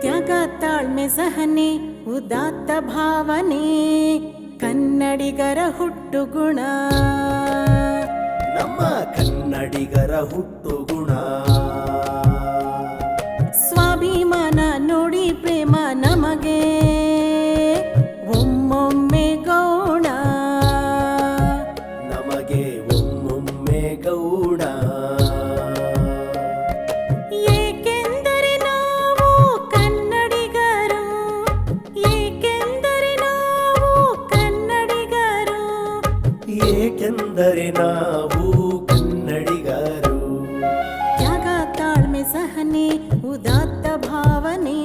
ತ್ಯಾಗ ತಾಳ್ಮೆ ಸಹನೆ ಉದಾತ್ತ ಭಾವನೆ ಕನ್ನಡಿಗರ ಹುಟ್ಟು ಗುಣ. ನಮ್ಮ ಕನ್ನಡಿಗರ ಹುಟ್ಟು ಗುಣ. ಸ್ವಾಭಿಮಾನ ನೋಡಿ ಪ್ರೇಮ ನಮಗೆ ಒಮ್ಮೊಮ್ಮೆ ಗೌಣ. ನಮಗೆ ಒಮ್ಮೊಮ್ಮೆ ಗೌಣ. ಏಕೆಂದರೆ ನಾವು ಕನ್ನಡಿಗರು, ಏಕೆಂದರೆ ನಾವು ಕನ್ನಡಿಗರು, ಏಕೆಂದರೆ ನಾವು ಕನ್ನಡಿಗರು. ತ್ಯಾಗ ತಾಳ್ಮೆ ಸಹನೆ ಉದಾತ್ತ ಭಾವನೆ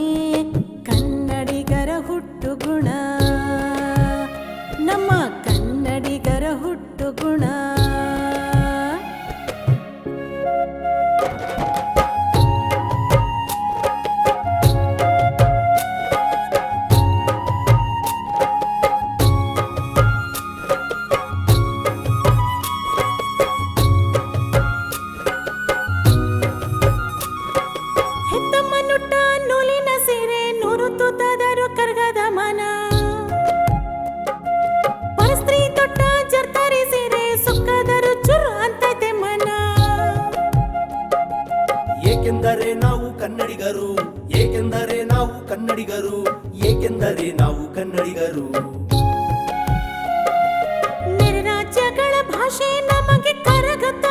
ಕನ್ನಡಿಗರ ಹುಟ್ಟು ಗುಣ. ನಮ್ಮ ಕನ್ನಡಿಗರ ಹುಟ್ಟು ಗುಣ. ಹೆತ್ತಮ್ಮನುಟ್ಟ ನೂಲಿನ ಸೀರೆ ನೂರು ತೂತದರು ಕರ್ಗದ ಮನ. ಪರಸ್ತ್ರೀ ತೊಟ್ಟ ಜರ್ತಾರಿ ಸೀರೆ ಸುಕ್ಕದರು ಚುರು ಅಂತೈತೆ ಮನ. ಏಕೆಂದರೆ ನಾವು ಕನ್ನಡಿಗರು, ಏಕೆಂದರೆ ನಾವು ಕನ್ನಡಿಗರು, ಏಕೆಂದರೆ ನಾವು ಕನ್ನಡಿಗರು. ನೆರೆ ರಾಜ್ಯಗಳ ಭಾಷೆ ನಮಗೆ ಕರಗತ,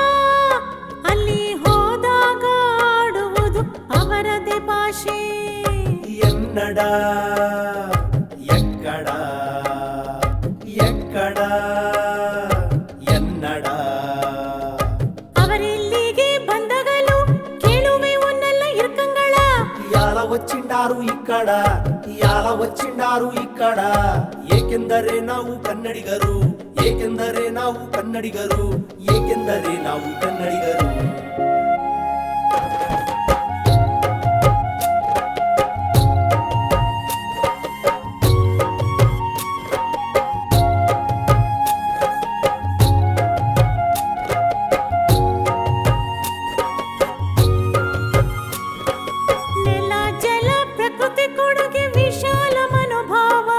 ಅಲ್ಲಿ ಹೋದಾಗ ಆಡುವುದು ಅವರದೇ ಭಾಷೆ. ಎನ್ನಡ ಎಕ್ಕಡ ಎಕ್ಕಡ ಎನ್ನಡ. ಅವರಿಲ್ಲಿಗೆ ಬಂದಗಲು ಕೇಳುವೆ ಒನ್ನಲ್ಲ ಇರ್ಕಂಗಳ. ಯಾಲ వచ్చిండారు ఇక్కడ, ಯಾಲ వచ్చిండారు ఇక్కడ. ಏಕೆಂದರೆ ನಾವು ಕನ್ನಡಿಗರು, ಏಕೆಂದರೆ ನಾವು ಕನ್ನಡಿಗರು, ಏಕೆಂದರೆ ನಾವು ಕನ್ನಡಿಗರು. ನೆಲ ಜಲ ಪ್ರಕೃತಿ ಕೊಡುಗೆ ವಿಶಾಲ ಮನೋಭಾವ.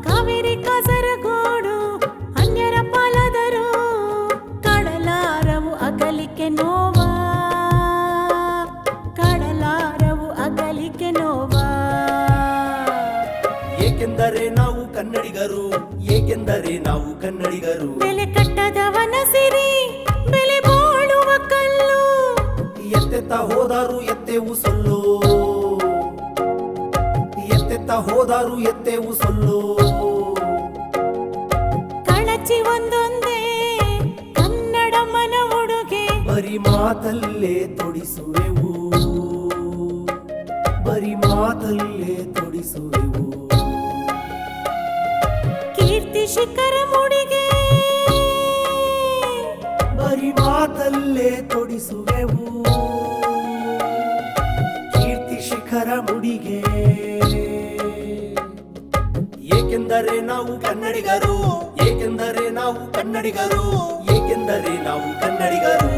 ಕಾವೇರಿ ಕಾಸರಗೋಡು ಅನ್ಯರ ಪಾಲಾದರು, ಕಡಲಾರವು ಅಗಲಿಕೆ ನೋವ, ಕಡಲಾರವು ಅಗಲಿಕೆ ನೋವ. ಏಕೆಂದರೆ ನಾವು ಕನ್ನಡಿಗರು, ಏಕೆಂದರೆ ನಾವು ಕನ್ನಡಿಗರು. ಬೆಲೆ ಕಟ್ಟದವನ ಸಿರಿ ಬೆಲೆ ಬಾಳುವ ಕಲ್ಲು. ಎತ್ತೆತ್ತ ಹೋದಾರು ಎತ್ತೇವು ಸೊಲ್ಲು, ಎತ್ತೆತ್ತ ಹೋದಾರು ಎತ್ತೇವು ಸೊಲ್ಲು. ಕಳಚಿ ಒಂದೊಂದೇ ಕನ್ನಡ ಮನ ಉಡುಗೆ. ಬರಿ ಮಾತಲ್ಲೇ ತೊಡಿಸುವೆವು, ಬರಿ ಮಾತಲ್ಲೇ ತೊಡಿಸುವೆವು. ಕೀರ್ತಿ ಶಿಖರ ಮುಡಿಗೆ, ಬರಿ ಮಾತಲ್ಲೇ ತೊಡಿಸುವೆವು. ಕೀರ್ತಿ ಶಿಖರ ಮುಡಿಗೆ. ಏಕೆಂದರೆ ನಾವು ಕನ್ನಡಿಗರು, ಏಕೆಂದರೆ ನಾವು ಕನ್ನಡಿಗರು, ಏಕೆಂದರೆ ನಾವು ಕನ್ನಡಿಗರು.